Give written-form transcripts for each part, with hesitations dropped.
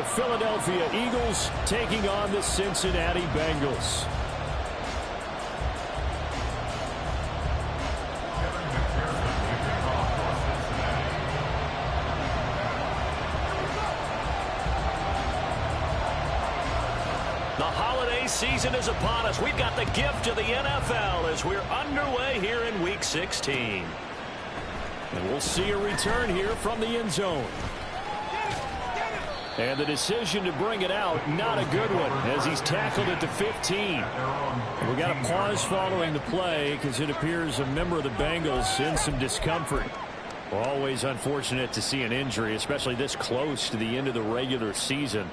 the Philadelphia Eagles taking on the Cincinnati Bengals. The holiday season is upon us. We've got the gift of the NFL as we're underway here in Week 16. And we'll see a return here from the end zone. And the decision to bring it out, not a good one, as he's tackled at the 15. We got a pause following the play because it appears a member of the Bengals in some discomfort. Well, always unfortunate to see an injury, especially this close to the end of the regular season.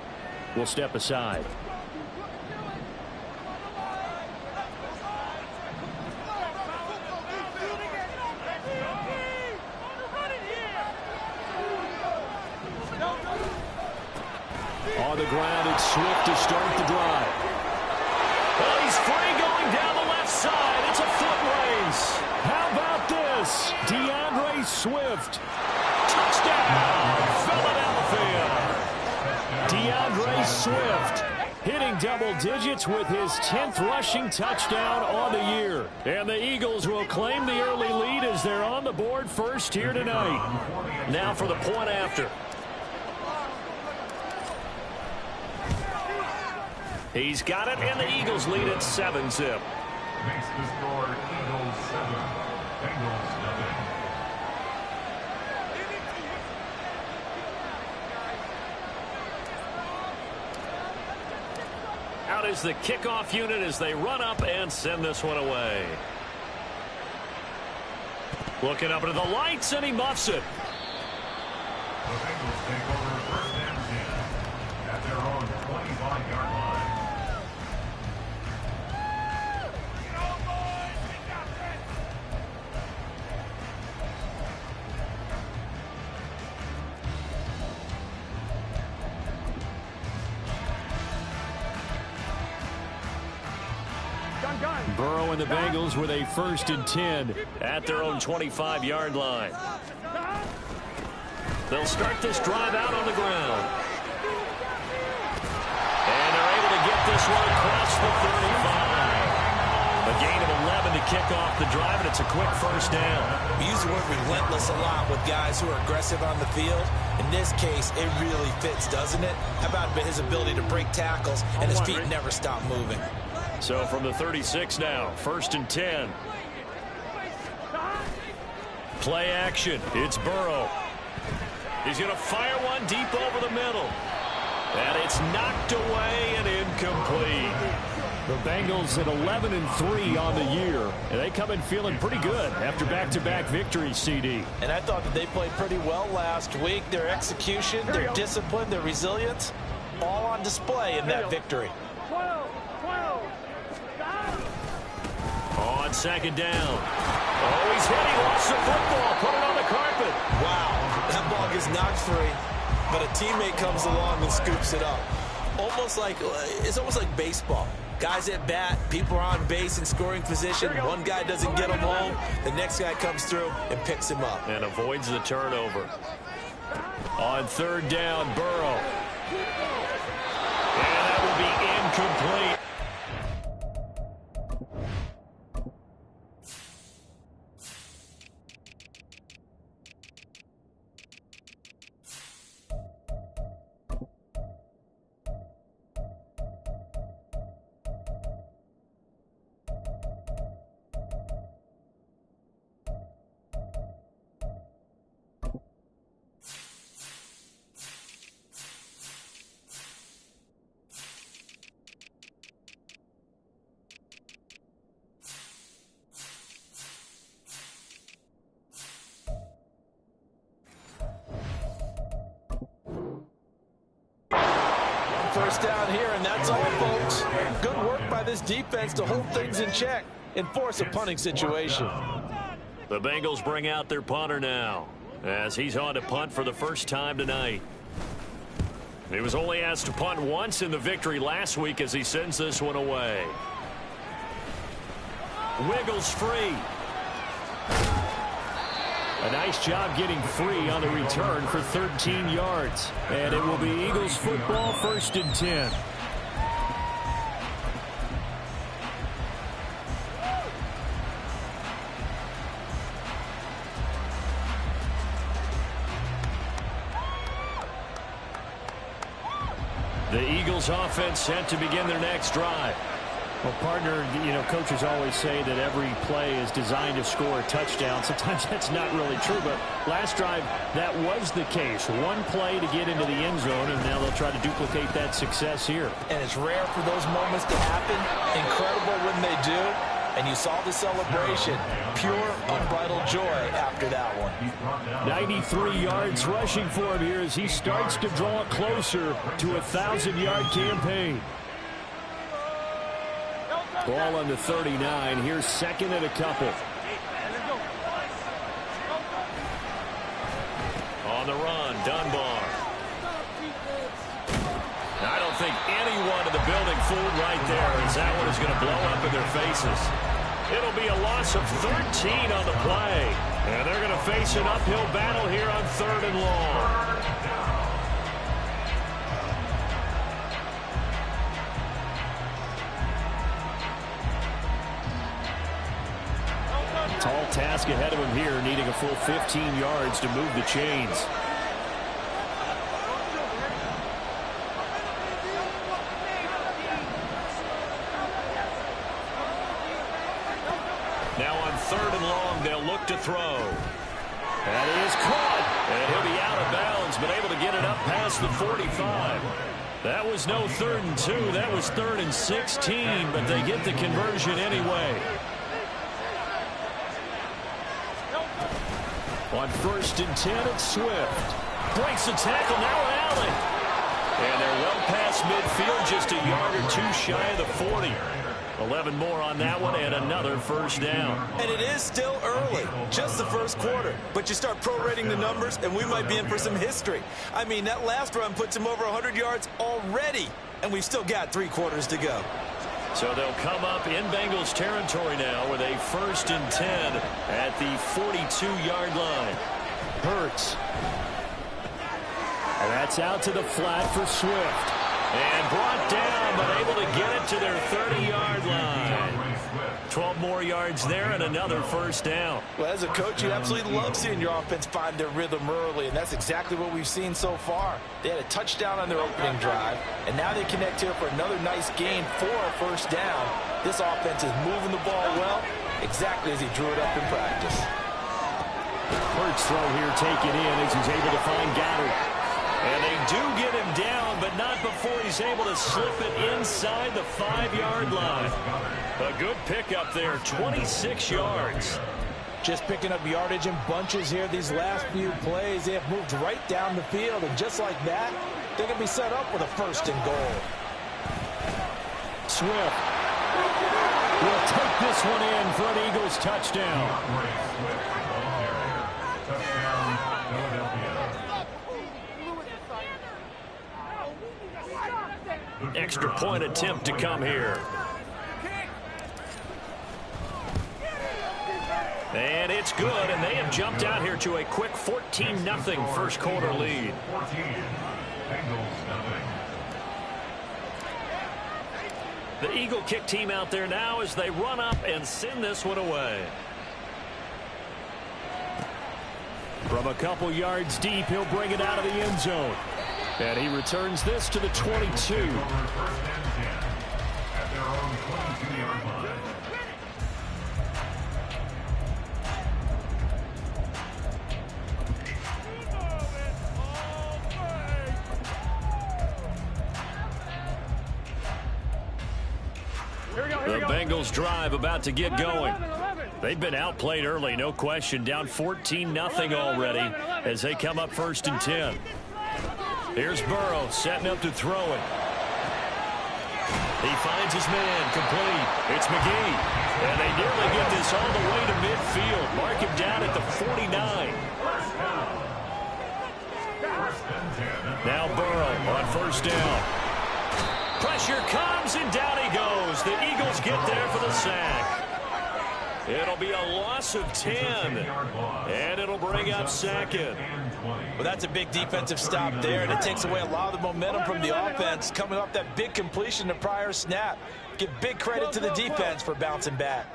We'll step aside. On the ground, it's Swift to start the drive. Well, he's free going down the left side. It's a foot race. How about this? DeAndre Swift. Touchdown, Philadelphia. DeAndre Swift hitting double digits with his 10th rushing touchdown on the year. And the Eagles will claim the early lead as they're on the board first here tonight. Now for the point after. He's got it, and the Eagles lead at 7-zip. Makes the score Eagles 7, Bengals nothing. Out is the kickoff unit as they run up and send this one away. Looking up into the lights, and he muffs it. The Bengals take over first and 10 at their own 25-yard line. Burrow and the Bengals with a 1st and 10 at their own 25-yard line. They'll start this drive out on the ground. And they're able to get this one across the 35. A gain of 11 to kick off the drive, and it's a quick first down. We use the word relentless a lot with guys who are aggressive on the field. In this case, it really fits, doesn't it? How about his ability to break tackles, and his feet never stop moving. So from the 36 now, 1st and 10. Play action. It's Burrow. He's going to fire one deep over the middle. And it's knocked away and incomplete. The Bengals at 11 and 3 on the year. And they come in feeling pretty good after back-to-back victories, CD. And I thought that they played pretty well last week. Their execution, their discipline, their resilience, all on display in that victory. On 2nd down. Oh, he's hit. He lost the football. Put it on the carpet. Wow, that ball gets knocked free, but a teammate comes along and scoops it up. It's almost like baseball. Guys at bat, people are on base in scoring position. One guy doesn't get him home. The next guy comes through and picks him up. And avoids the turnover. On 3rd down, Burrow. And that will be incomplete. First down here, and that's all, folks. Good work by this defense to hold things in check and force a punting situation. The Bengals bring out their punter now as he's on to punt for the first time tonight. He was only asked to punt once in the victory last week as he sends this one away. Wiggles free. A nice job getting free on the return for 13 yards. And it will be Eagles football, 1st and 10. The Eagles offense set to begin their next drive. Well, partner, coaches always say that every play is designed to score a touchdown. Sometimes that's not really true, but last drive, that was the case. One play to get into the end zone, and now they'll try to duplicate that success here. And it's rare for those moments to happen. Incredible when they do. And you saw the celebration. Pure, unbridled joy after that one. 93 yards rushing for him here as he starts to draw it closer to a 1,000-yard campaign. Ball on the 39. Here's 2nd and a couple. On the run, Dunbar. I don't think anyone in the building fooled right there, as that one is going to blow up in their faces. It'll be a loss of 13 on the play. And they're going to face an uphill battle here on 3rd and long. Tall task ahead of him here, needing a full 15 yards to move the chains. Now on 3rd and long, they'll look to throw. That is caught. And he'll be out of bounds, but able to get it up past the 45. That was no 3rd and 2. That was 3rd and 16, but they get the conversion anyway. On 1st and 10, it's Swift. Breaks the tackle, now Allen. And they're well past midfield, just a yard or two shy of the 40. 11 more on that one, and another 1st down. And it is still early, just the 1st quarter. But you start prorating the numbers, and we might be in for some history. I mean, that last run puts him over 100 yards already, and we've still got 3 quarters to go. So they'll come up in Bengals territory now with a 1st and 10 at the 42-yard line. Hurts. And that's out to the flat for Swift. And brought down, but able to get it to their 30-yard line. 12 more yards there and another 1st down. Well, as a coach, you absolutely love seeing your offense find their rhythm early, and that's exactly what we've seen so far. They had a touchdown on their opening drive, and now they connect here for another nice gain for a 1st down. This offense is moving the ball well, exactly as he drew it up in practice. Hurts throw here taken in as he's able to find Goddard. And they do get him down, but not before he's able to slip it inside the 5-yard line. A good pickup there, 26 yards. Just picking up yardage in bunches here these last few plays. They have moved right down the field, and just like that, they're going to be set up with a 1st and goal. Swift will take this one in for an Eagles touchdown. Extra point attempt to come here. And it's good, and they have jumped out here to a quick 14-0 1st quarter lead. The Eagle kick team out there now as they run up and send this one away. From a couple yards deep, he'll bring it out of the end zone. And he returns this to the 22. The Bengals drive about to get going. They've been outplayed early, no question. Down 14-0 already as they come up 1st and 10. Here's Burrow setting up to throw it. He finds his man complete. It's McGee. And they nearly get this all the way to midfield. Mark him down at the 49. Now Burrow on 1st down. Pressure comes, and down he goes. The Eagles get there for the sack. It'll be a loss of 10. And it'll bring up second. Well, that's a big defensive stop there, and it takes away a lot of the momentum from the offense coming off that big completion the prior snap. Give big credit to the defense for bouncing back.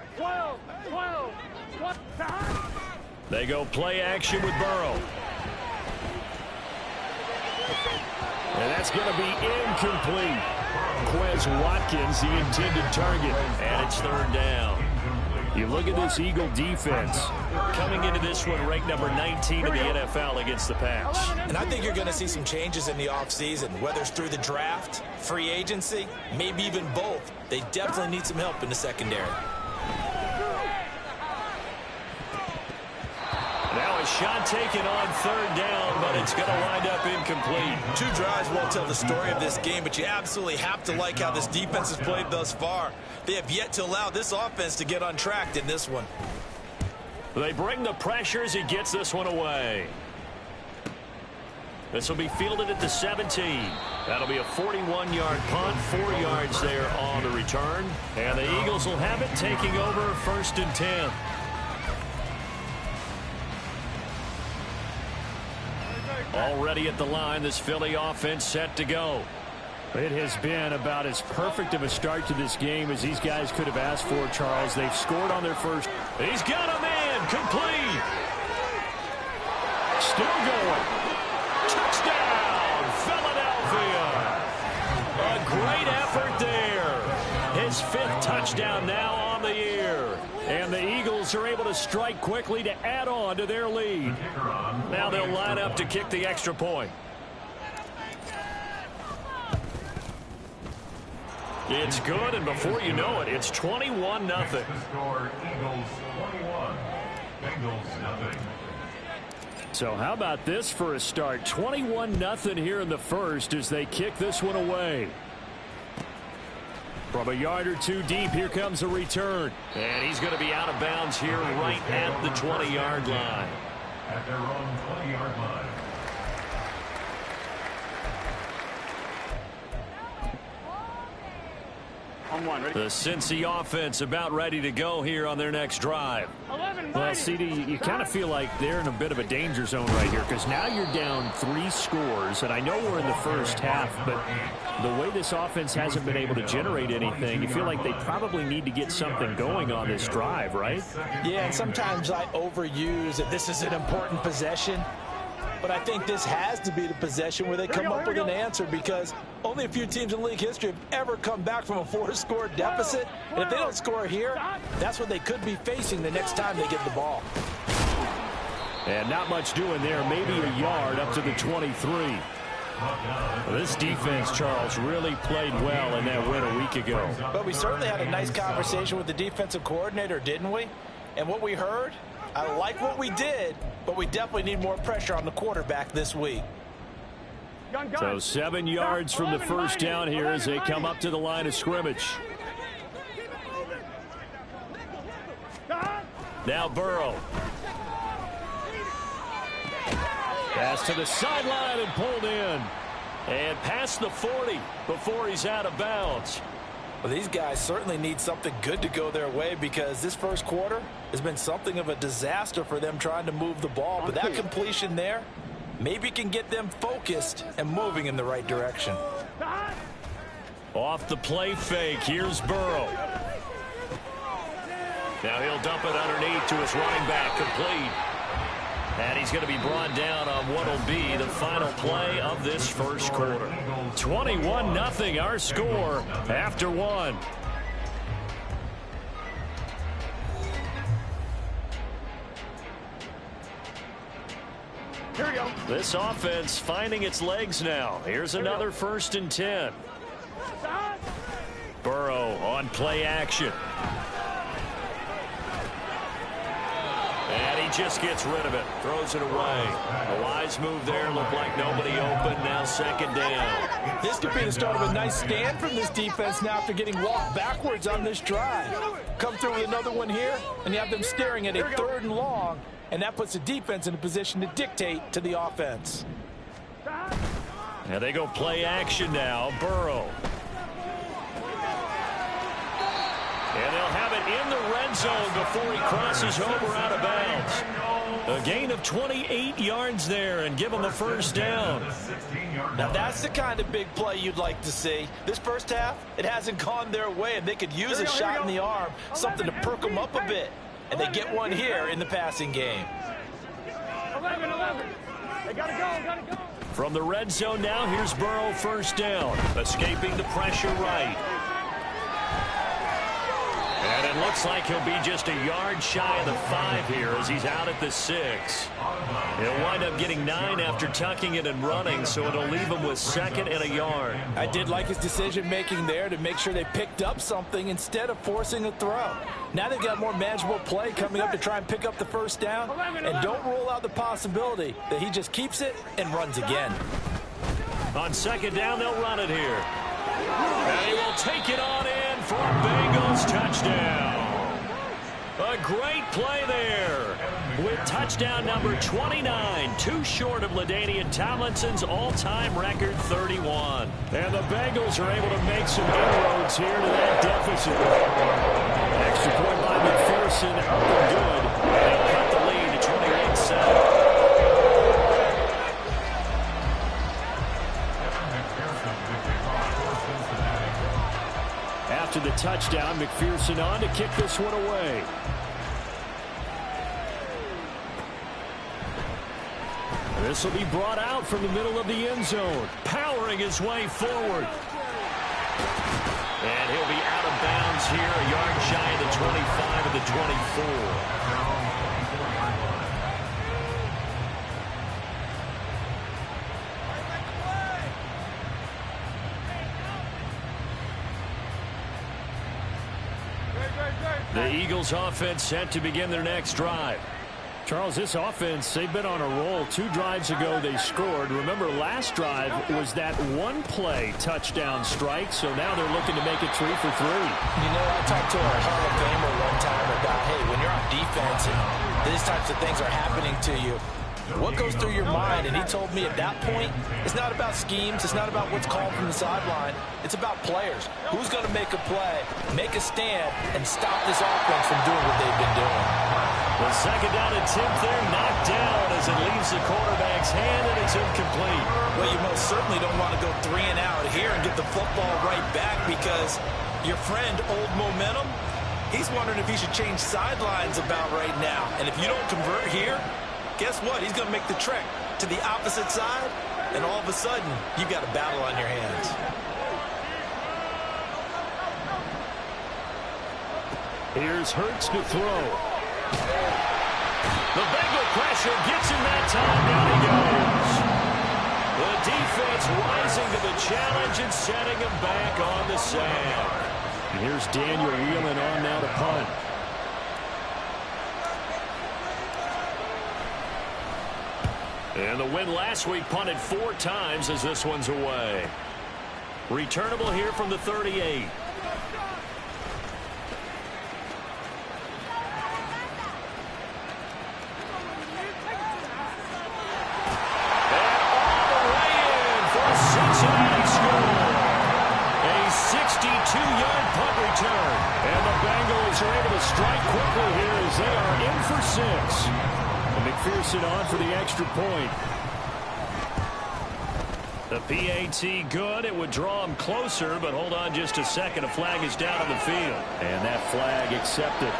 They go play action with Burrow. And that's going to be incomplete. Quez Watkins, the intended target. And it's third down. You look at this Eagle defense. Coming into this one, ranked number 19 in the NFL against the pass. And I think you're going to see some changes in the offseason, whether it's through the draft, free agency, maybe even both. They definitely need some help in the secondary. Now a shot taken on third down, but it's going to wind up incomplete. 2 drives won't tell the story of this game, but you absolutely have to like how this defense has played thus far. They have yet to allow this offense to get untracked in this one. They bring the pressure as he gets this one away. This will be fielded at the 17. That'll be a 41-yard punt, 4 yards there on the return. And the Eagles will have it, taking over 1st and 10. Already at the line, this Philly offense set to go. It has been about as perfect of a start to this game as these guys could have asked for, Charles. They've scored on their first. He's got a man, complete. Still going. Touchdown, Philadelphia. A great effort there. His 5th touchdown now on the year. And the Eagles are able to strike quickly to add on to their lead. Now they'll line up to kick the extra point. It's good, and before you know it, it's 21-0. Score Eagles 21, Bengals nothing. So how about this for a start? 21-0 here in the first as they kick this one away. From a yard or 2 deep, here comes a return. And he's going to be out of bounds here right at the 20-yard line. At their own 20-yard line. The Cincy offense about ready to go here on their next drive. Well, CD, you kind of feel like they're in a bit of a danger zone right here because now you're down 3 scores, and I know we're in the first half, but the way this offense hasn't been able to generate anything, you feel like they probably need to get something going on this drive, right? Yeah, and sometimes I overuse that this is an important possession. But I think this has to be the possession where they come up with an answer because only a few teams in league history have ever come back from a 4-score deficit. And if they don't score here, that's what they could be facing the next time they get the ball. And not much doing there, maybe a yard up to the 23. Well, this defense, Charles, really played well in that win a week ago. But we certainly had a nice conversation with the defensive coordinator, didn't we? And what we heard, I like what we did, but we definitely need more pressure on the quarterback this week. So 7 yards from the first down here as they come up to the line of scrimmage. Now Burrow. Pass to the sideline and pulled in. And past the 40 before he's out of bounds. Well, these guys certainly need something good to go their way because this first quarter has been something of a disaster for them trying to move the ball. But that completion there maybe can get them focused and moving in the right direction. Off the play fake, here's Burrow. Now he'll dump it underneath to his running back, complete. And he's going to be brought down on what will be the final play of this first quarter. 21-0 our score after 1. Here we go. This offense finding its legs now. Here's another 1st and 10. Burrow on play action. And he just gets rid of it. Throws it away. A wise move there. Looked like nobody open. Now 2nd down. This could be the start of a nice stand from this defense now after getting walked backwards on this drive. Come through with another one here, and you have them staring at a 3rd and long, and that puts the defense in a position to dictate to the offense. And they go play action now. Burrow. And they'll have it it in the red zone before he crosses over out of bounds. A gain of 28 yards there and give him a first down. Now that's the kind of big play you'd like to see. This first half, it hasn't gone their way, and they could use a shot in the arm, something to perk them up a bit. And they get one here in the passing game. 11. They gotta go. From the red zone now, here's Burrow first down. Escaping the pressure right. And it looks like he'll be just a yard shy of the 5 here as he's out at the 6. He'll wind up getting 9 after tucking it and running, so it'll leave him with 2nd and a yard. I did like his decision-making there to make sure they picked up something instead of forcing a throw. Now they've got more manageable play coming up to try and pick up the first down, and don't rule out the possibility that he just keeps it and runs again. On 2nd down, they'll run it here. And he will take it on in for a Bengals touchdown. A great play there with touchdown number 29, too short of LaDainian Tomlinson's all-time record 31. And the Bengals are able to make some inroads here to that deficit. Extra point by McPherson, up and good. And he'll cut the lead to 28-7. After the touchdown, McPherson on to kick this one away. This will be brought out from the middle of the end zone, powering his way forward. And he'll be out of bounds here, a yard shy of the 25 of the 24. The Eagles offense set to begin their next drive. Charles, this offense, they've been on a roll. 2 drives ago they scored. Remember, last drive was that one-play touchdown strike, so now they're looking to make it 3 for 3. You know, I talked to a Hall of Famer one time about, hey, when you're on defense and these types of things are happening to you, what goes through your mind? And he told me at that point, it's not about schemes. It's not about what's called from the sideline. It's about players. Who's going to make a play, make a stand, and stop this offense from doing what they've been doing. The 2nd down attempt there knocked down as it leaves the quarterback's hand, and it's incomplete. Well, you most certainly don't want to go 3 and out here and get the football right back because your friend, Old Momentum, he's wondering if he should change sidelines about right now. And if you don't convert here, guess what? He's going to make the trek to the opposite side, and all of a sudden, you've got a battle on your hands. Here's Hurts to throw. The Bengal pressure gets him that time. Down he goes. The defense rising to the challenge and setting him back on the sand. And here's Daniel Whelan on now to punt. And the win last week punted 4 times as this one's away. Returnable here from the 38. Cincinnati score. A 62-yard punt return. And the Bengals are able to strike quickly here as they are in for 6. And McPherson on for the extra point. The PAT good. It would draw him closer, but hold on just a second. A flag is down on the field. And that flag accepted.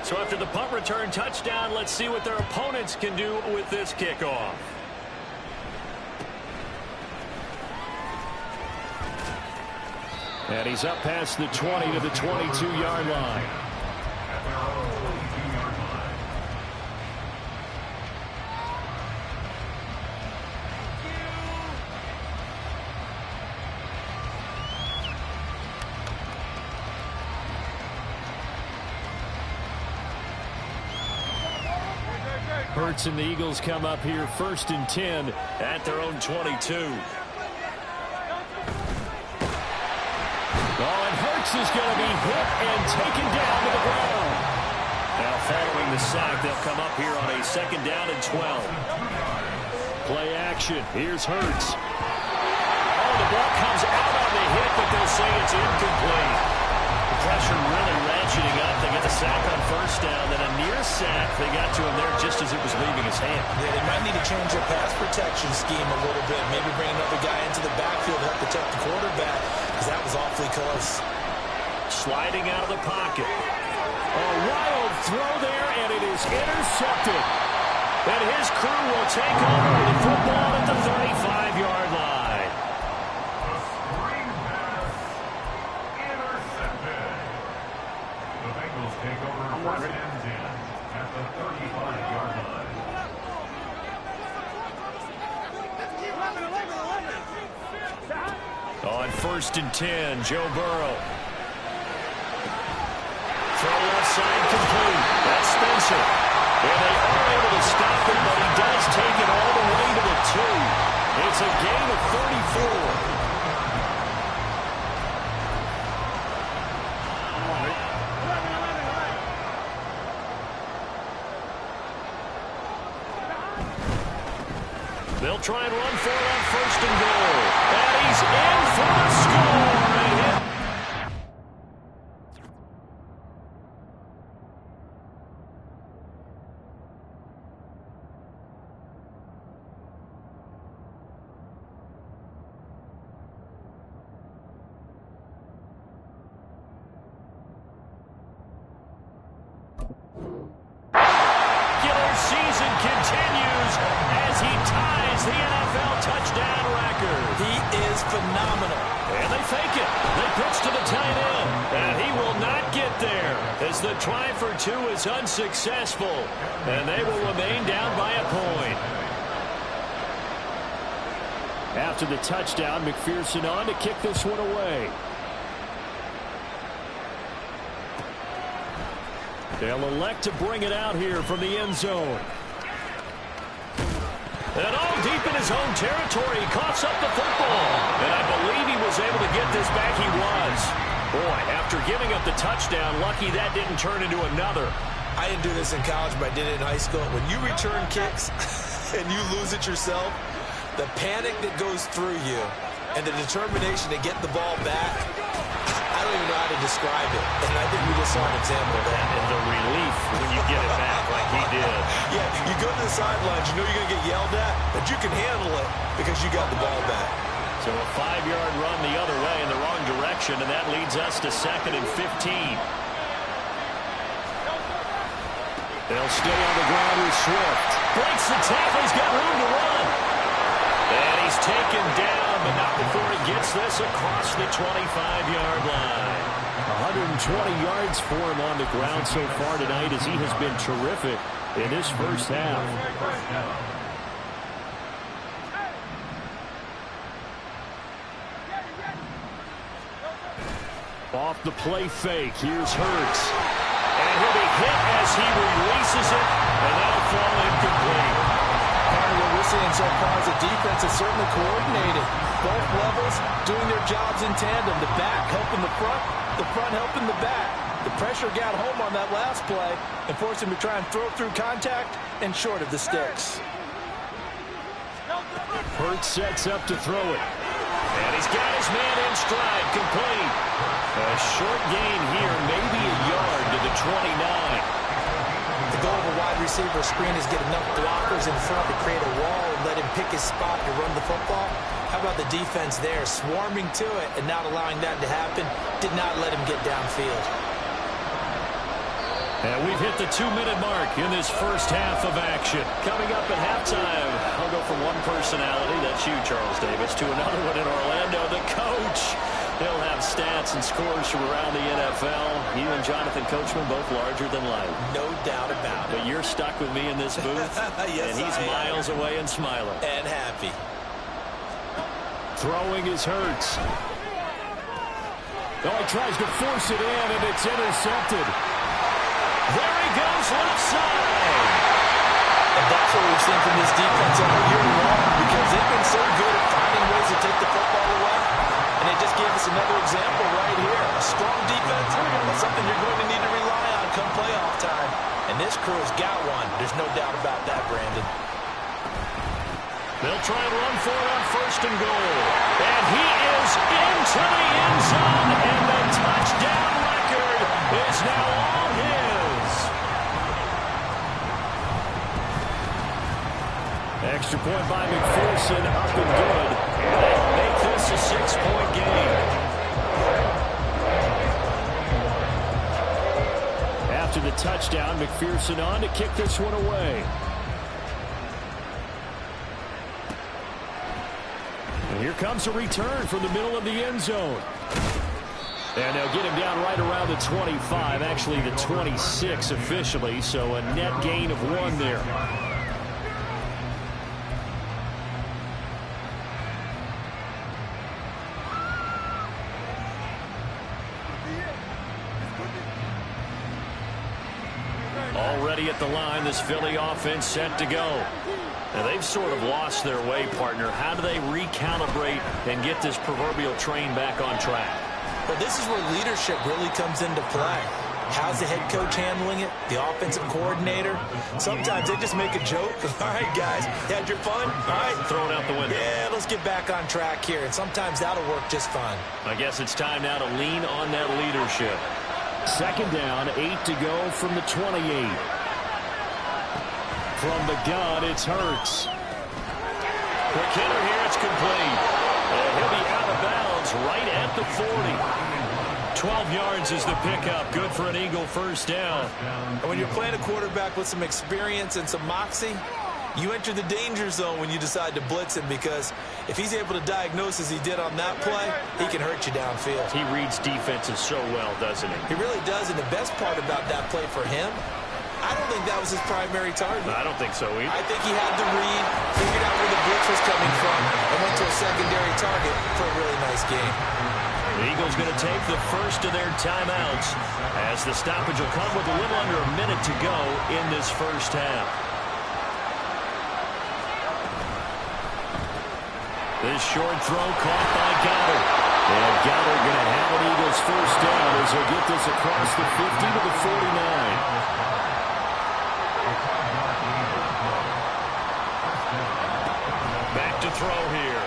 So after the punt return touchdown, let's see what their opponents can do with this kickoff. And he's up past the 20 to the 22-yard line. Hurts and the Eagles come up here 1st and 10 at their own 22. Oh, and Hurts is going to be hit and taken down to the ground. Now following the sack, they'll come up here on a 2nd down and 12. Play action. Here's Hurts. Oh, the ball comes out on the hit, but they'll say it's incomplete. The pressure really ratcheting up. They get the sack on 1st down, then a near sack. They got to him there just as it was leaving his hand. Yeah, they might need to change their pass protection scheme a little bit. Maybe bring another guy into the backfield to help protect the quarterback, because that was awfully close. Sliding out of the pocket. A wild throw there, and it is intercepted. And his crew will take over the football at the 35-yard line. The screen pass intercepted. The Bengals take over 1st and 10 at the 35-yard line. 11. On 1st and 10, Joe Burrow. Throw left side complete. That's Spencer. And they are able to stop him, but he does take it all the way to the 2. It's a gain of 34. They'll try and run for it on 1st and goal. And he's in for the score. Season continues as he ties the NFL touchdown record. He is phenomenal. And they fake it. They pitch to the tight end. And he will not get there as the try for 2 is unsuccessful. And they will remain down by a point. After the touchdown, McPherson on to kick this one away. They'll elect to bring it out here from the end zone. And all deep in his own territory, he coughs up the football. And I believe he was able to get this back. He was. Boy, after giving up the touchdown, lucky that didn't turn into another. I didn't do this in college, but I did it in high school. When you return kicks and you lose it yourself, the panic that goes through you and the determination to get the ball back, I don't even know how to describe it. And I think we just saw an example of that. And the relief when you get it back like he did. Yeah, you go to the sidelines, you know you're going to get yelled at, but you can handle it because you got the ball back. So a 5-yard run the other way in the wrong direction, and that leads us to 2nd and 15. They'll stay on the ground with Swift. Breaks the tackle. He's got room to run. And he's taken down, but not before he gets this across the 25-yard line. 120 yards for him on the ground so far tonight as he has been terrific in this first half. Off the play fake, here's Hurts. And he'll be hit as he releases it, and that'll fall incomplete. Part of what we're seeing so far is the defense is certainly coordinated. Both levels doing their jobs in tandem. The back helping the front helping the back. The pressure got home on that last play and forced him to try and throw through contact and short of the sticks. Hurts sets up to throw it. And he's got his man in stride, complete. A short gain here, maybe a yard to the 29. The goal of a wide receiver screen is get enough blockers in front to create a wall and let him pick his spot to run the football. How about the defense there, swarming to it and not allowing that to happen? Did not let him get downfield. And we've hit the 2-minute mark in this first half of action. Coming up at halftime, I'll go from one personality, that's you, Charles Davis, to another one in Orlando, the coach. He'll have stats and scores from around the NFL. You and Jonathan Coachman, both larger than life. No doubt about it. But you're stuck with me in this booth, yes, and he's miles away and smiling. And happy. Throwing his Hurts. Oh, he tries to force it in, and it's intercepted. There he goes, left side. And that's what we've seen from this defense all year long, because they've been so good at finding ways to take the football away. And they just gave us another example right here. A strong defense, but something you're going to need to rely on come playoff time, and this crew has got one. There's no doubt about that, Brandon. They'll try and run for it on 1st and goal. And he is into the end zone, and the touchdown record is now all his. Extra point by McPherson, up and good. And they'll make this a 6-point game. After the touchdown, McPherson on to kick this one away. And here comes a return from the middle of the end zone. And they'll get him down right around the 25, actually the 26 officially, so a net gain of 1 there. Already at the line, this Philly offense set to go. Now, they've sort of lost their way, partner. How do they recalibrate and get this proverbial train back on track? But this is where leadership really comes into play. How's the head coach handling it? The offensive coordinator? Sometimes they just make a joke. All right, guys, you had your fun? All right. Throw it out the window. Yeah, let's get back on track here. And sometimes that'll work just fine. I guess it's time now to lean on that leadership. 2nd down, 8 to go from the 28. From the gun, it's Hurts. Quick hitter here, it's complete. And he'll be out of bounds right at the 40. 12 yards is the pickup. Good for an Eagle 1st down. And when you're playing a quarterback with some experience and some moxie, you enter the danger zone when you decide to blitz him, because if he's able to diagnose as he did on that play, he can hurt you downfield. He reads defenses so well, doesn't he? He really does, and the best part about that play for him, I don't think that was his primary target. I don't think so either. I think he had the read, figured out where the blitz was coming from, and went to a secondary target for a really nice game. The Eagles going to take the first of their timeouts, as the stoppage will come with a little under a minute to go in this 1st half. This short throw caught by Goddard. And Goddard going to have an Eagles 1st down as he'll get this across the 50 to the 49. Back to throw here.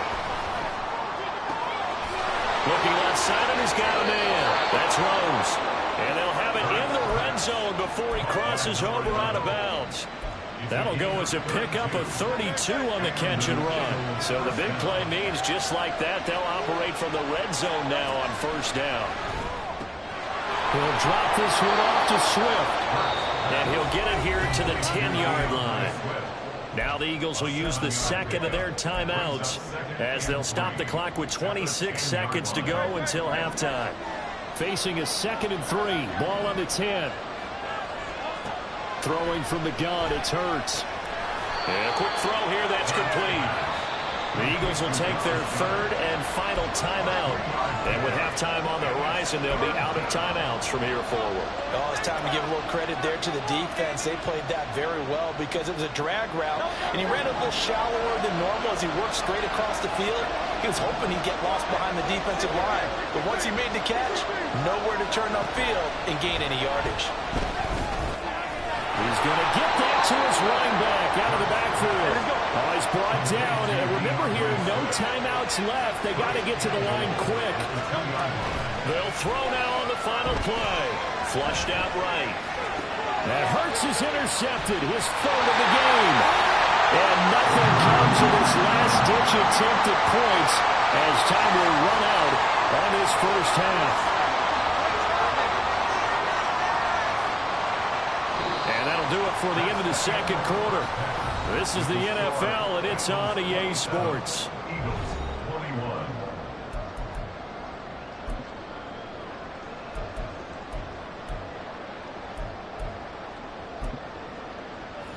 Looking left side, and he's got a man. That's Rose. And they'll have it in the red zone before he crosses over out of bounds. That'll go as a pickup of 32 on the catch and run. So the big play means just like that, they'll operate from the red zone now on 1st down. He'll drop this one off to Swift. And he'll get it here to the 10-yard line. Now the Eagles will use the 2nd of their timeouts, as they'll stop the clock with 26 seconds to go until halftime. Facing a 2nd and 3. Ball on the 10. Throwing from the gun, it's Hurts. And a quick throw here, that's complete. The Eagles will take their 3rd and final timeout. And with halftime on the horizon, they'll be out of timeouts from here forward. Oh, it's time to give a little credit there to the defense. They played that very well because it was a drag route, and he ran a little shallower than normal as he worked straight across the field. He was hoping he'd get lost behind the defensive line. But once he made the catch, nowhere to turn upfield and gain any yardage. He's going to get that to his running back out of the backfield. Oh, he's brought down. And remember here, no timeouts left. They got to get to the line quick. They'll throw now on the final play. Flushed out right. That Hurts is intercepted, his 3rd of the game. And nothing comes of this last-ditch attempt at points as time will run out on this 1st half. Do it for the end of the 2nd quarter. This is the NFL, and it's on EA Sports. Eagles 21.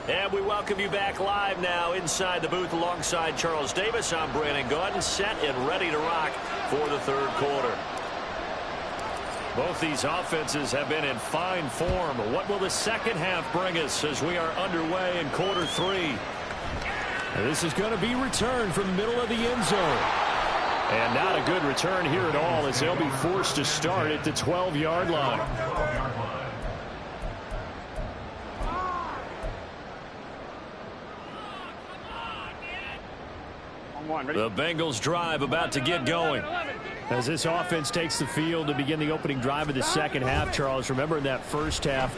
And we welcome you back live now inside the booth alongside Charles Davis. I'm Brandon Gaudin, set and ready to rock for the 3rd quarter. Both these offenses have been in fine form. What will the 2nd half bring us as we are underway in quarter 3? This is going to be returned from the middle of the end zone. And not a good return here at all, as they'll be forced to start at the 12-yard line. The Bengals drive about to get going. As this offense takes the field to begin the opening drive of the second half, Charles, remember in that first half,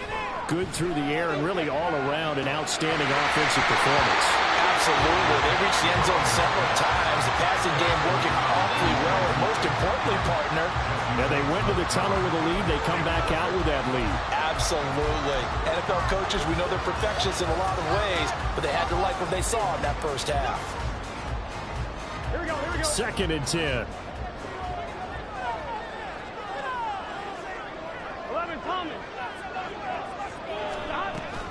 good through the air and really all around an outstanding offensive performance. Absolutely. They reached the end zone several times. The passing game working awfully well. And most importantly, partner, yeah, they went to the tunnel with a lead. They come back out with that lead. Absolutely. NFL coaches, we know they're perfectionists in a lot of ways, but they had to like what they saw in that first half. Here we go, here we go. 2nd and 10. 11, Thomas.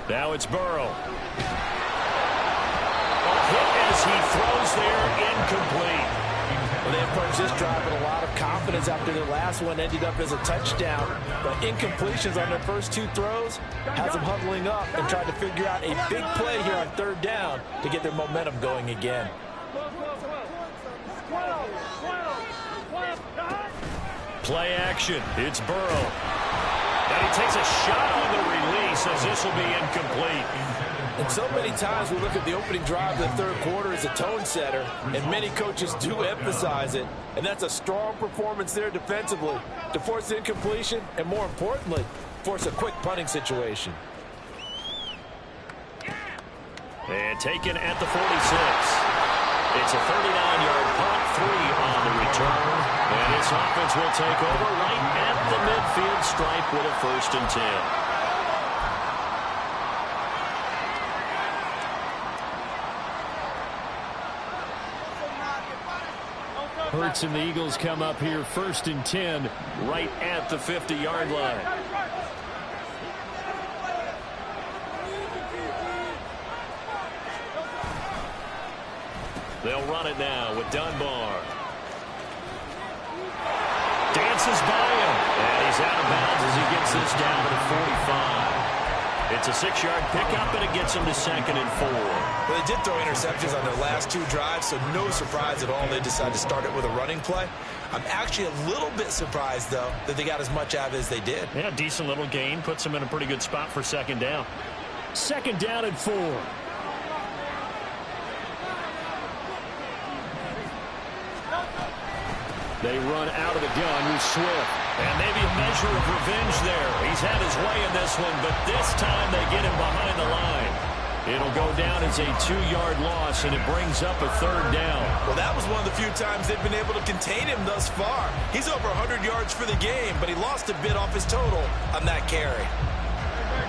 Now it's Burrow. A hit as he throws there, incomplete. Well, they approached this drive with a lot of confidence after their last one ended up as a touchdown. But incompletions on their first 2 throws has them huddling up and trying to figure out a big play here on 3rd down to get their momentum going again. Play action. It's Burrow. And he takes a shot on the release as this will be incomplete. And so many times we look at the opening drive of the 3rd quarter as a tone setter, and many coaches do emphasize it. And that's a strong performance there defensively to force incompletion and, more importantly, force a quick punting situation. And taken at the 46. It's a 39-yard punt, 3 on the return. And this offense will take over right at the midfield stripe with a 1st and 10. Hurts and the Eagles come up here 1st and 10 right at the 50-yard line. They'll run it now with Dunbar. Dances by him. And he's out of bounds as he gets this down to the 45. It's a 6-yard pickup, and it gets him to 2nd and 4. Well, they did throw interceptions on their last 2 drives, so no surprise at all they decided to start it with a running play. I'm actually a little bit surprised, though, that they got as much out of it as they did. Yeah, decent little gain. Puts them in a pretty good spot for 2nd down. 2nd down and 4. They run out of the gun with Swift. And maybe a measure of revenge there. He's had his way in this one, but this time they get him behind the line. It'll go down as a 2-yard loss, and it brings up a 3rd down. Well, that was one of the few times they've been able to contain him thus far. He's over 100 yards for the game, but he lost a bit off his total on that carry.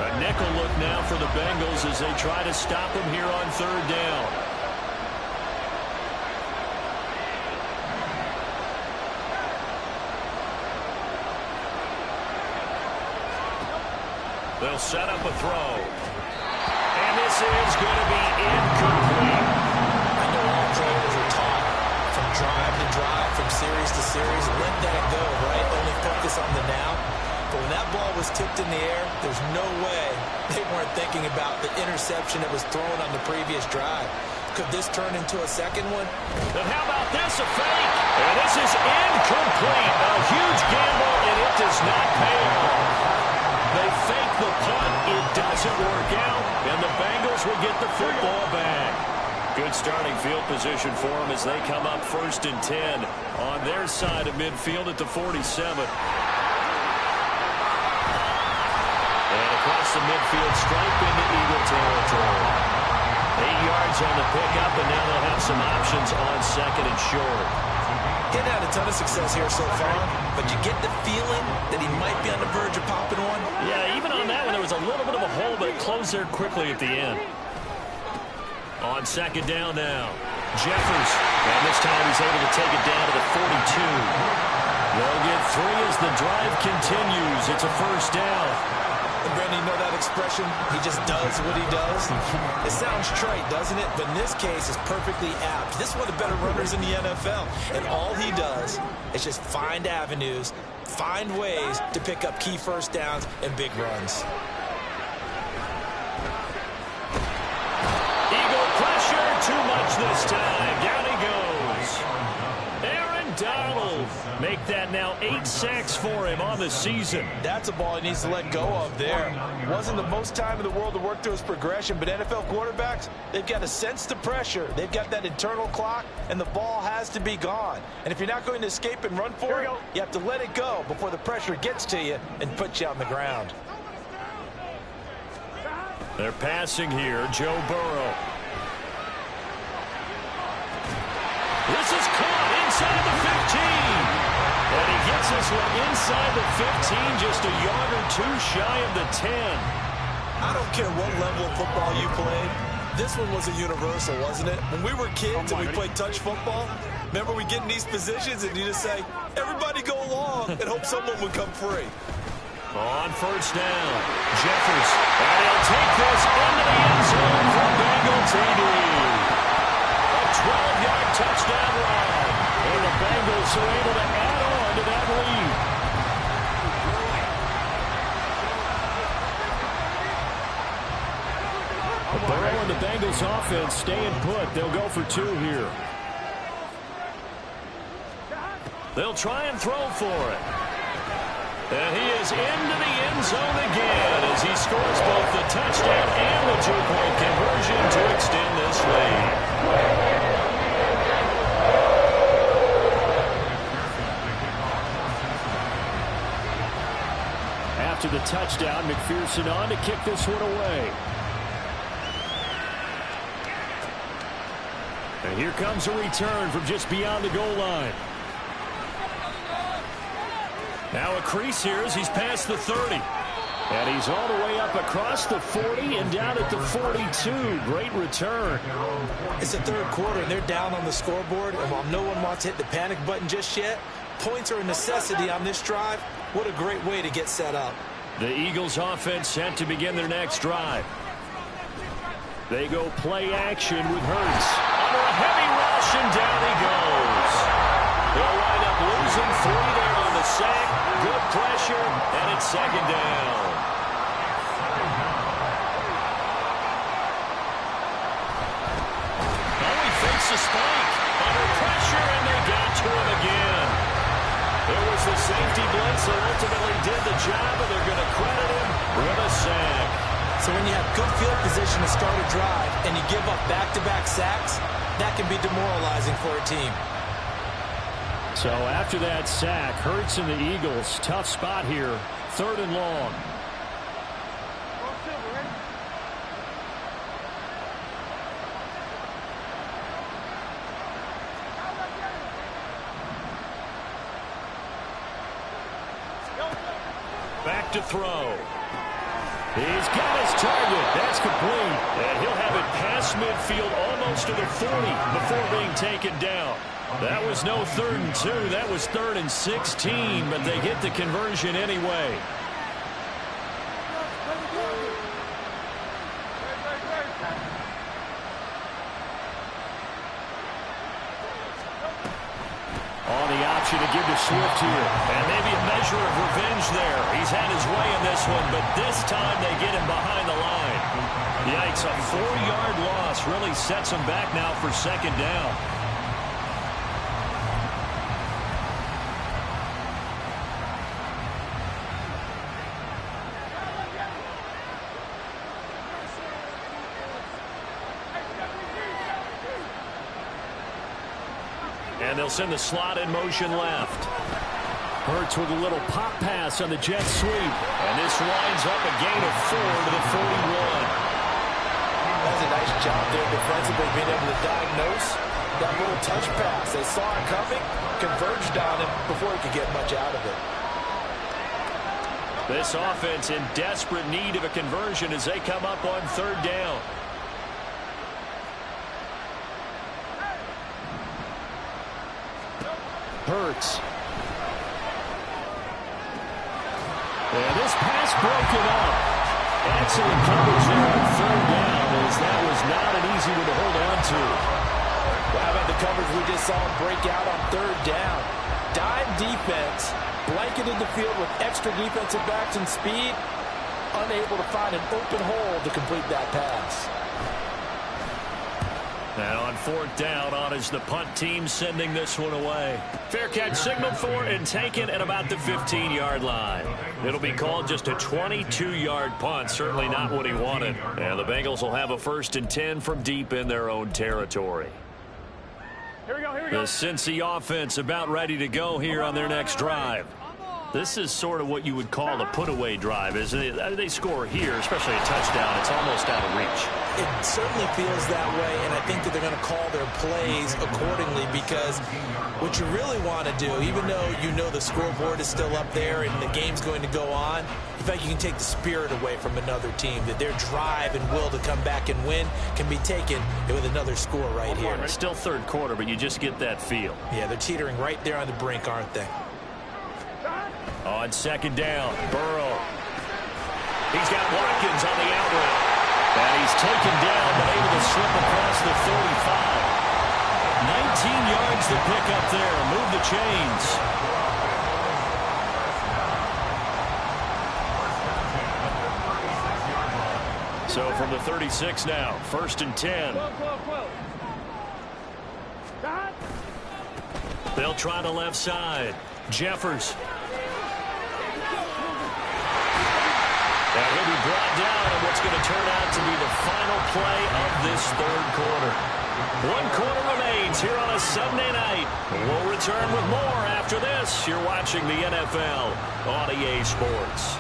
A nickel look now for the Bengals as they try to stop him here on 3rd down. They'll set up a throw. And this is going to be incomplete. I know all players are taught from drive to drive, from series to series, let that go, right? Only focus on the now. But when that ball was tipped in the air, there's no way they weren't thinking about the interception that was thrown on the previous drive. Could this turn into a 2nd one? And how about this, a fake? And this is incomplete. A huge gamble, and it does not pay off. They fake the punt. It doesn't work out, and the Bengals will get the football back. Good starting field position for them as they come up 1st and 10 on their side of midfield at the 47. And across the midfield stripe into Eagle territory. 8 yards on the pickup, and now they'll have some options on 2nd and short. He's had a ton of success here so far, but you get the feeling that he might be on the verge of popping one. Yeah, even on that one, there was a little bit of a hole, but it closed there quickly at the end. On 2nd down now, Jeffers. And this time he's able to take it down to the 42. They'll get 3 as the drive continues. It's a 1st down. And Brandon, you know that expression? He just does what he does. It sounds trite, doesn't it? But in this case, it's perfectly apt. This is one of the better runners in the NFL. And all he does is just find avenues, find ways to pick up key 1st downs and big runs. Eagle pressure, too much this time. Down he goes. Aaron Donald Make that now 8 sacks for him on the season. That's a ball he needs to let go of there. Wasn't the most time in the world to work through his progression, but NFL quarterbacks, they've got to sense the pressure. They've got that internal clock, and the ball has to be gone. And if you're not going to escape and run for it, you have to let it go before the pressure gets to you and puts you on the ground. They're passing here, Joe Burrow. This is caught inside the 15. And he gets this one inside the 15, just a yard or two shy of the 10. I don't care what level of football you played. This one was a universal, wasn't it? When we were kids and we played touch football, remember we get in these positions and you just say, everybody go along, and hope someone would come free. On first down, Jeffers. And he'll take this into the end zone for Bengal TD. A 12-yard touchdown run. And the Bengals are able to add on to that lead. Burrow and the Bengals offense staying put. They'll go for 2 here. They'll try and throw for it. And he is into the end zone again as he scores both the touchdown and the 2-point conversion to extend this lead. After the touchdown, McPherson on to kick this one away. And here comes a return from just beyond the goal line. Now a crease here as he's past the 30. And he's all the way up across the 40 and down at the 42. Great return. It's the third quarter, and they're down on the scoreboard. And while no one wants to hit the panic button just yet, points are a necessity on this drive. What a great way to get set up. The Eagles offense set to begin their next drive. They go play action with Hurts. Under a heavy rush, and down he goes. They'll wind up losing 3 there on the sack. Good pressure, and it's second down. Now he fakes the spike. Under pressure, and they got to him again. It was the safety blitz that ultimately did the job, and they're going to credit him with a sack. So when you have good field position to start a drive and you give up back-to-back sacks, that can be demoralizing for a team. So after that sack, Hurts and the Eagles, tough spot here, 3rd and long. Back to throw. He's got his target. That's complete. And he'll have it past midfield almost to the 40 before being taken down. That was no 3rd and 2. That was 3rd and 16, but they get the conversion anyway. On the option to give to Swift here. And maybe a measure of revenge there. He's had his way in this one, but this time they get him behind the line. Yikes, a 4-yard loss really sets him back now for second down. And they'll send the slot in motion left. Hurts with a little pop pass on the jet sweep. And this winds up a gain of 4 to the 41. That's a nice job there defensively, being able to diagnose that little touch pass. They saw it coming, converged on him before he could get much out of it. This offense in desperate need of a conversion as they come up on 3rd down. Hurts. And this pass broken up. Excellent coverage there on 3rd down, as that was not an easy one to hold on to. Well, how about the coverage we just saw him break out on 3rd down? Dime defense, blanketed the field with extra defensive backs and speed, unable to find an open hole to complete that pass. And on fourth down, on is the punt team sending this one away. Fair catch signaled for and taken at about the 15-yard line. It'll be called just a 22-yard punt. Certainly not what he wanted. And the Bengals will have a 1st and 10 from deep in their own territory. Here we go, here we The go. Cincy offense about ready to go here on their next drive. This is sort of what you would call a put-away drive, isn't it? They score here, especially a touchdown. It's almost out of reach. It certainly feels that way, and I think that they're going to call their plays accordingly because what you really want to do, even though you know the scoreboard is still up there and the game's going to go on, in fact, you can take the spirit away from another team, that their drive and will to come back and win can be taken with another score right here. It's still third quarter, but you just get that feel. Yeah, they're teetering right there on the brink, aren't they? On second down, Burrow. He's got Watkins on the out route. And he's taken down, but able to slip across the 35. 19 yards to pick up there. Move the chains. So from the 36 now, 1st and 10. They'll try the left side. Jeffers. And he'll be brought down in what's going to turn out to be the final play of this third quarter. 1 quarter remains here on a Sunday night. We'll return with more after this. You're watching the NFL on EA Sports.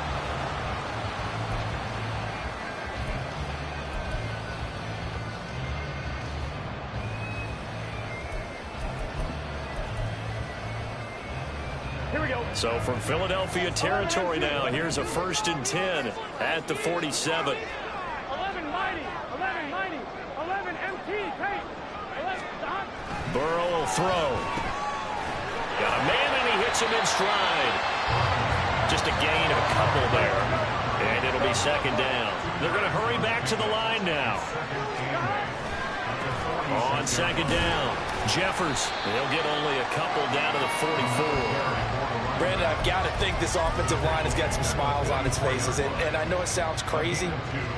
So from Philadelphia territory now, here's a 1st and 10 at the 47. 11 mighty, 11 mighty, 11 MT, take. 11, stop. Burrow will throw. Got a man and he hits him in stride. Just a gain of a couple there. And it'll be 2nd down. They're going to hurry back to the line now. On 2nd down, Jeffers. They'll get only a couple down to the 44. Brandon, I've got to think this offensive line has got some smiles on its faces. And I know it sounds crazy,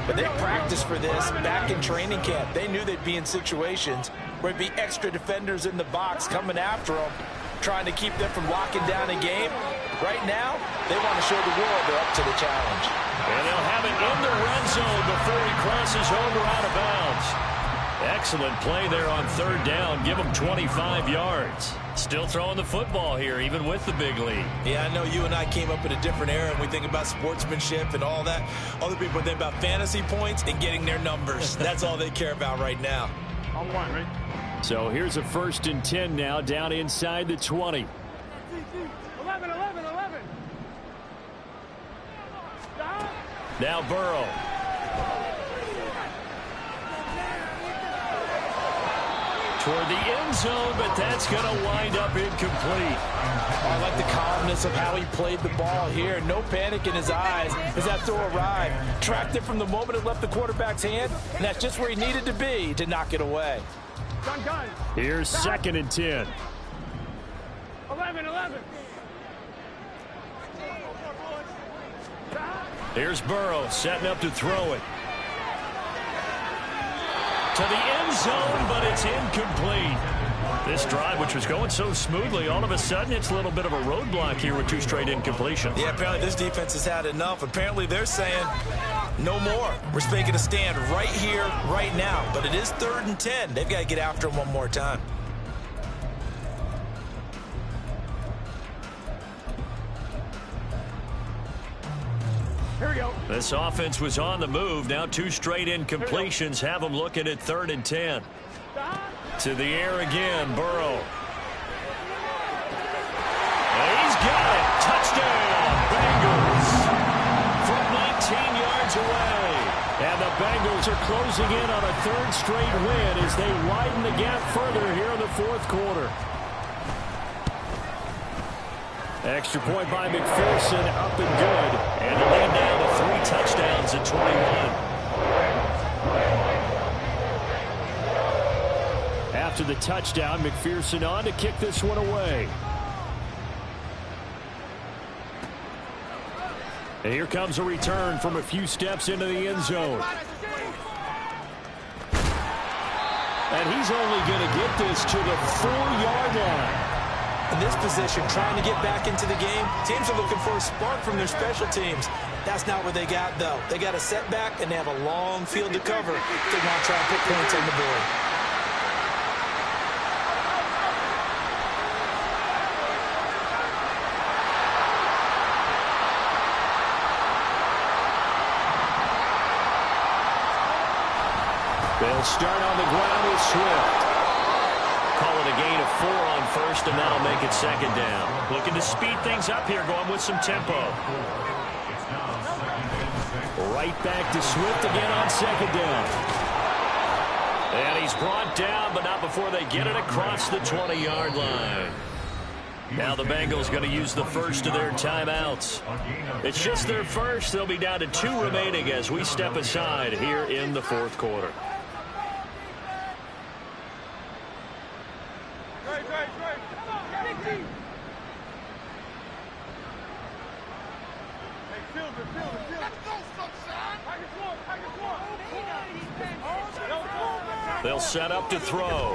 but they practiced for this back in training camp. They knew they'd be in situations where it'd be extra defenders in the box coming after them, trying to keep them from locking down a game. Right now, they want to show the world they're up to the challenge. And they'll have it in the red zone before he crosses over out of bounds. Excellent play there on 3rd down. Give him 25 yards. Still throwing the football here, even with the big lead. Yeah, I know you and I came up in a different era, and we think about sportsmanship and all that. Other people think about fantasy points and getting their numbers. That's all they care about right now. On one, right? So here's a 1st and 10 now, down inside the 20. 11, 11, 11. Stop. Now Burrow. Toward the end zone, but that's going to wind up incomplete. I like the calmness of how he played the ball here. No panic in his eyes as that throw arrived. Tracked it from the moment it left the quarterback's hand, and that's just where he needed to be to knock it away. Gun. Here's 2nd and 10. 11, 11. Here's Burrow setting up to throw it. To the end zone, but it's incomplete. This drive, which was going so smoothly, all of a sudden it's a little bit of a roadblock here with 2 straight incompletions. Yeah, apparently this defense has had enough. Apparently they're saying no more. We're making a stand right here, right now. But it is 3rd and 10. They've got to get after him one more time. Here we go. This offense was on the move. Now 2 straight incompletions have them looking at 3rd and 10. Stop. To the air again, Burrow. And he's got it. Touchdown, Bengals. From 19 yards away. And the Bengals are closing in on a 3rd straight win as they widen the gap further here in the 4th quarter. Extra point by McPherson, up and good. And the lead now to 3 touchdowns at 21. After the touchdown, McPherson on to kick this one away. And here comes a return from a few steps into the end zone. And he's only going to get this to the 4-yard line. In this position, trying to get back into the game, teams are looking for a spark from their special teams. That's not what they got, though. They got a setback, and they have a long field to cover if they want to try and put points on the board. They'll start on the ground with Swift. Call it a gain of 4 on first, and that'll make it second down. Looking to speed things up here, going with some tempo. Right back to Swift again on second down. And he's brought down, but not before they get it across the 20-yard line. Now the Bengals going to use the first of their timeouts. It's just their first. They'll be down to 2 remaining as we step aside here in the fourth quarter. They'll set up to throw.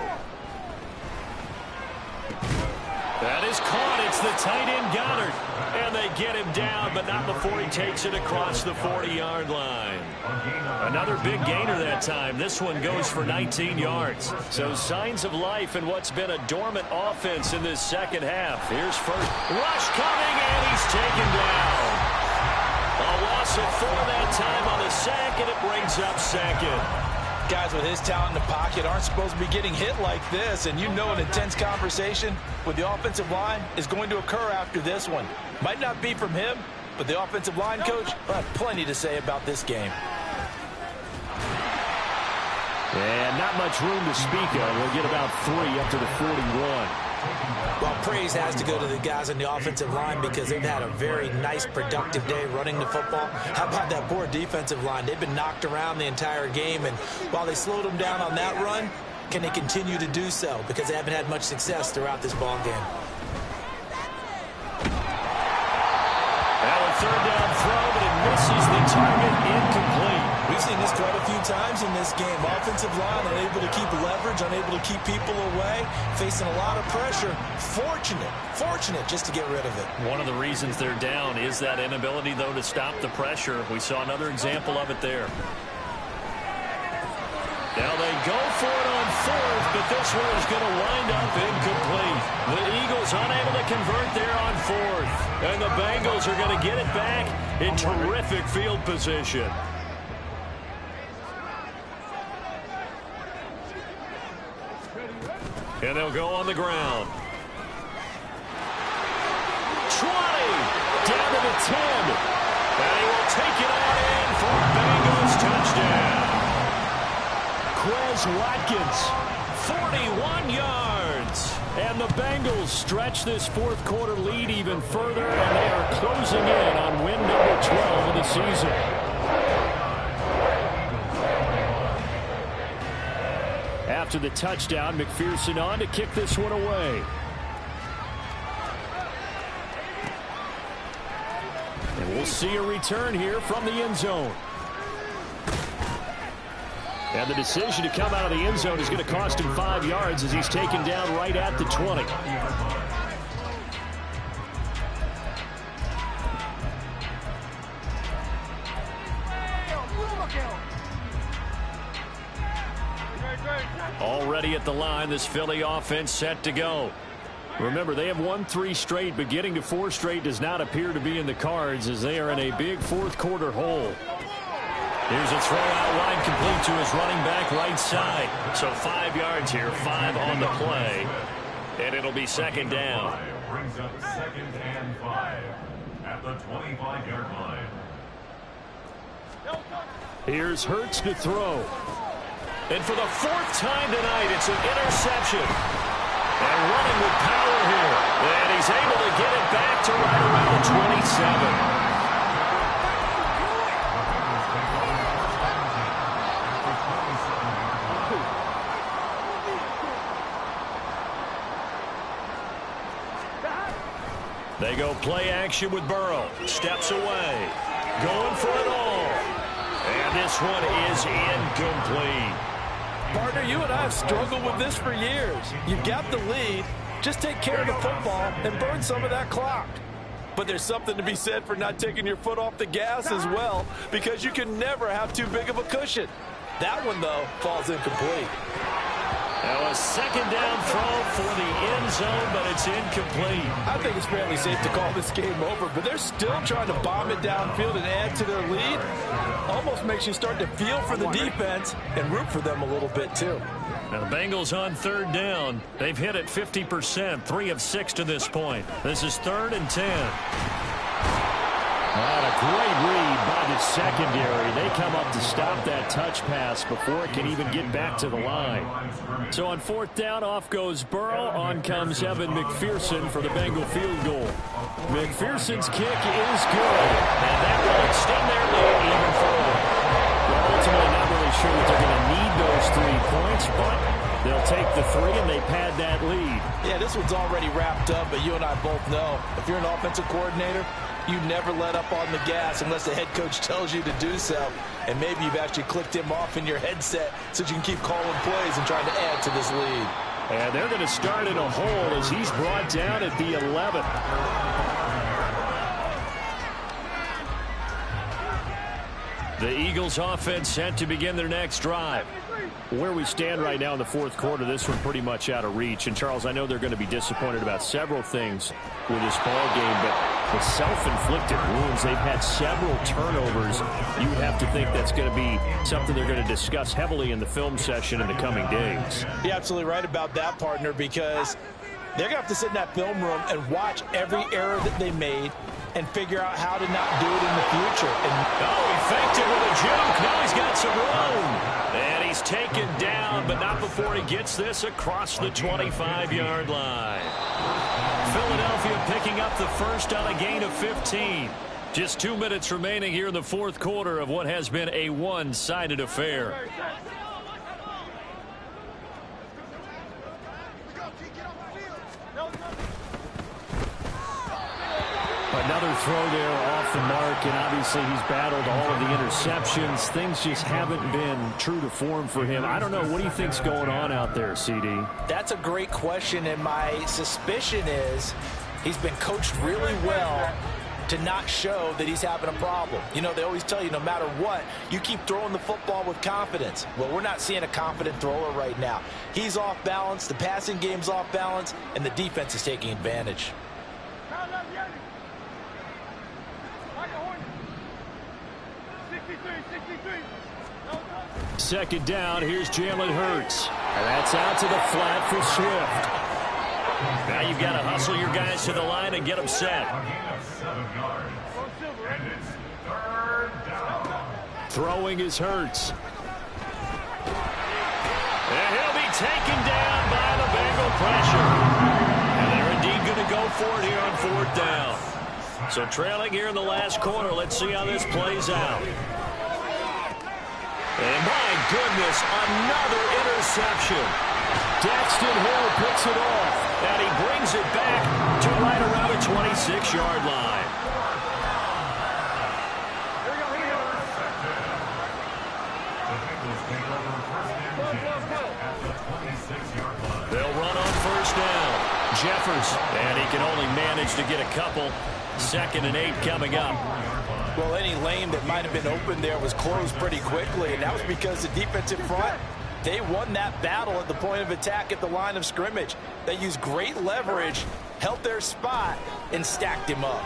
That is caught. It's the tight end Goddard. And they get him down, but not before he takes it across the 40-yard line. Another big gainer that time. This one goes for 19 yards. So signs of life in what's been a dormant offense in this second half. Here's first. Rush coming, and he's taken down. A loss of 4 that time on the sack, and it brings up second. Guys with his talent in the pocket aren't supposed to be getting hit like this, and you know an intense conversation with the offensive line is going to occur after this one. Might not be from him, but the offensive line coach will have plenty to say about this game. And not much room to speak of. We'll get about 3 up to the 41. Well, praise has to go to the guys on the offensive line because they've had a very nice, productive day running the football. How about that poor defensive line? They've been knocked around the entire game, and while they slowed them down on that run, can they continue to do so? Because they haven't had much success throughout this ball game. Now a third down throw, but it misses the target, incomplete. We've seen this quite a few times in this game. Offensive line unable to keep leverage, unable to keep people away, facing a lot of pressure. Fortunate just to get rid of it. One of the reasons they're down is that inability, though, to stop the pressure. We saw another example of it there. Now they go for it on fourth, but this one is going to wind up incomplete. The Eagles unable to convert there on fourth. And the Bengals are going to get it back in terrific field position. And they'll go on the ground. 20, down to the 10. And he will take it out in for a Bengals touchdown. Quez Watkins, 41 yards. and the Bengals stretch this fourth quarter lead even further, and they are closing in on win number 12 of the season. After the touchdown, McPherson on to kick this one away. And we'll see a return here from the end zone. And the decision to come out of the end zone is going to cost him 5 yards as he's taken down right at the 20. Already at the line, this Philly offense set to go. Remember, they have won 3 straight, but getting to 4 straight does not appear to be in the cards as they are in a big fourth quarter hole. Here's a throw out wide complete to his running back right side. So 5 yards here, 5 on the play. And it'll be second down. Brings up 2nd and 5 at the 25-yard line. Here's Hurts to throw. And for the 4th time tonight, it's an interception. And running with power here. And he's able to get it back to right around the 27. They go play action with Burrow. Steps away. Going for it all. And this one is incomplete. Partner, you and I have struggled with this for years. You've got the lead. Just take care of the football and burn some of that clock. But there's something to be said for not taking your foot off the gas as well, because you can never have too big of a cushion. That one, though, falls incomplete. Now a second down throw for the end zone, but it's incomplete. I think it's fairly safe to call this game over, but they're still trying to bomb it downfield and add to their lead. Almost makes you start to feel for the defense and root for them a little bit, too. Now the Bengals on third down. They've hit it 50%, 3 of 6 to this point. This is 3rd and 10. And a great read by the secondary. They come up to stop that touch pass before it can even get back to the line. So on 4th down, off goes Burrow. On comes Evan McPherson for the Bengal field goal. McPherson's kick is good. And that will extend their lead even further. Well, ultimately not really sure that they're going to need those 3 points, but they'll take the 3 and they pad that lead. Yeah, this one's already wrapped up, but you and I both know if you're an offensive coordinator, you never let up on the gas unless the head coach tells you to do so. And maybe you've actually clicked him off in your headset so you can keep calling plays and trying to add to this lead. And they're going to start in a hole as he's brought down at the 11. The Eagles offense set to begin their next drive. Where we stand right now in the 4th quarter, this one pretty much out of reach. And, Charles, I know they're going to be disappointed about several things with this ball game, but the self-inflicted wounds, they've had several turnovers. You would have to think that's going to be something they're going to discuss heavily in the film session in the coming days. You're absolutely right about that, partner, because they're going to have to sit in that film room and watch every error that they made and figure out how to not do it in the future. He faked it with a juke. Now he's got some room. And he's taken down, but not before he gets this across the 25-yard line. Philadelphia picking up the first on a gain of 15. Just 2 minutes remaining here in the 4th quarter of what has been a one-sided affair. Another throw there off the mark, and obviously he's battled all of the interceptions. Things just haven't been true to form for him. I don't know. What do you think's going on out there, CD? That's a great question, and my suspicion is he's been coached really well to not show that he's having a problem. You know, they always tell you no matter what, you keep throwing the football with confidence. Well, we're not seeing a confident thrower right now. He's off balance, the passing game's off balance, and the defense is taking advantage. Second down, here's Jalen Hurts. And that's out to the flat for Swift. Now you've got to hustle your guys to the line and get them set. Throwing is Hurts. And he'll be taken down by the Bengal pressure. And they're indeed going to go for it here on 4th down. So trailing here in the last quarter, let's see how this plays out. And my goodness, another interception. Daxton Hill picks it off. And he brings it back to right around the 26-yard line. They'll run on 1st down. Jeffers, and he can only manage to get a couple. 2nd and 8 coming up. Well, any lane that might have been open there was closed pretty quickly, and that was because the defensive front, they won that battle at the point of attack at the line of scrimmage. They used great leverage, held their spot, and stacked him up.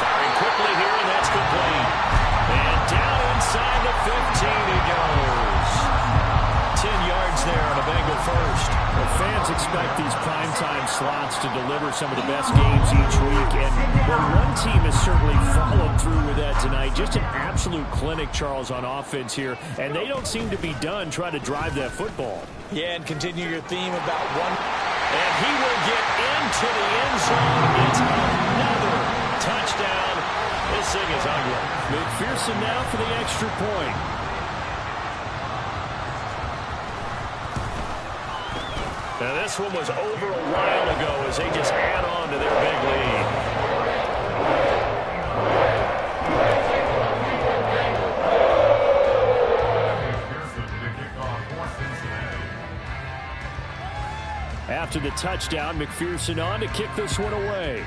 Firing quickly here, and that's complete. And down inside the 15 he goes. 10 yards there on a Bengal first. Well, fans expect these primetime slots to deliver some of the best games each week. And well, one team has certainly followed through with that tonight. Just an absolute clinic, Charles, on offense here. And they don't seem to be done trying to drive that football. Yeah, and continue your theme about one. And he will get into the end zone. It's another touchdown. This thing is ugly. McPherson now for the extra point. Now this one was over a while ago as they just add on to their big lead. after the touchdown. McPherson on to kick this one away.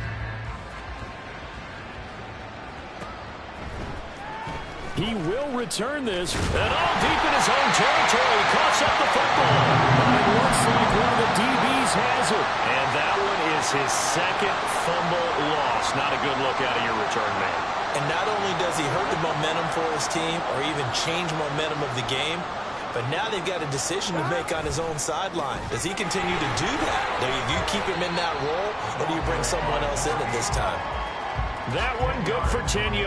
He will return this. And all deep in his own territory. He coughs up the football. And it looks like one of the DBs has it. And that one is his second fumble loss. Not a good look out of your return man. And not only does he hurt the momentum for his team or even change momentum of the game, but now they've got a decision to make on his own sideline. Does he continue to do that? Do you keep him in that role, or do you bring someone else in at this time? That one good for 10 yards.